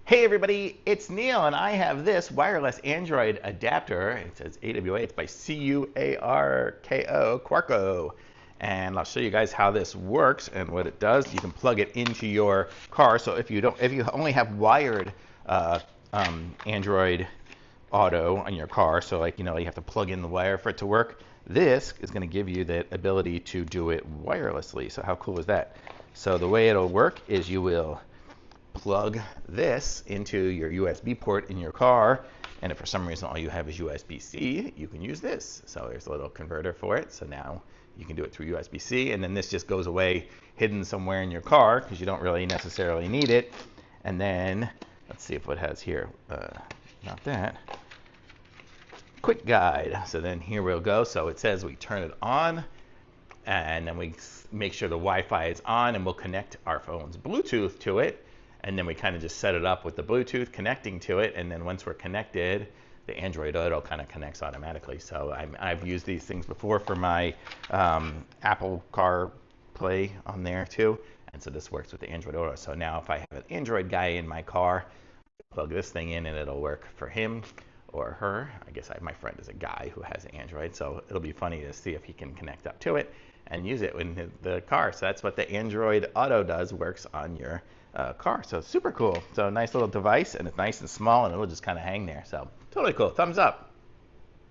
Hey everybody, it's Neil and I have this wireless Android adapter. It says AWA, it's by cuarko, cuarko. And I'll show you guys how this works and what it does. You can plug it into your car. So if you only have wired Android Auto on your car, so you have to plug in the wire for it to work. This is going to give you the ability to do it wirelessly. So how cool is that? So the way it'll work is you will plug this into your USB port in your car, and if for some reason all you have is USB-C, you can use this. So there's a little converter for it, so now you can do it through USB-C, and then this just goes away hidden somewhere in your car because you don't really necessarily need it. And then let's see if what it has here. Not that. Quick guide. So then here we'll go. So it says we turn it on, and then we make sure the Wi-Fi is on, and we'll connect our phone's Bluetooth to it. And then we kind of just set it up with the Bluetooth connecting to it. And then once we're connected, the Android Auto kind of connects automatically. So I've used these things before for my Apple CarPlay on there too. And so this works with the Android Auto. So now if I have an Android guy in my car, plug this thing in and it'll work for him or her. I guess my friend is a guy who has Android. So it'll be funny to see if he can connect up to it and use it in the car. So that's what the Android Auto does, works on your car. So super cool. So nice little device, and it's nice and small, and it'll just kind of hang there. So totally cool. Thumbs up.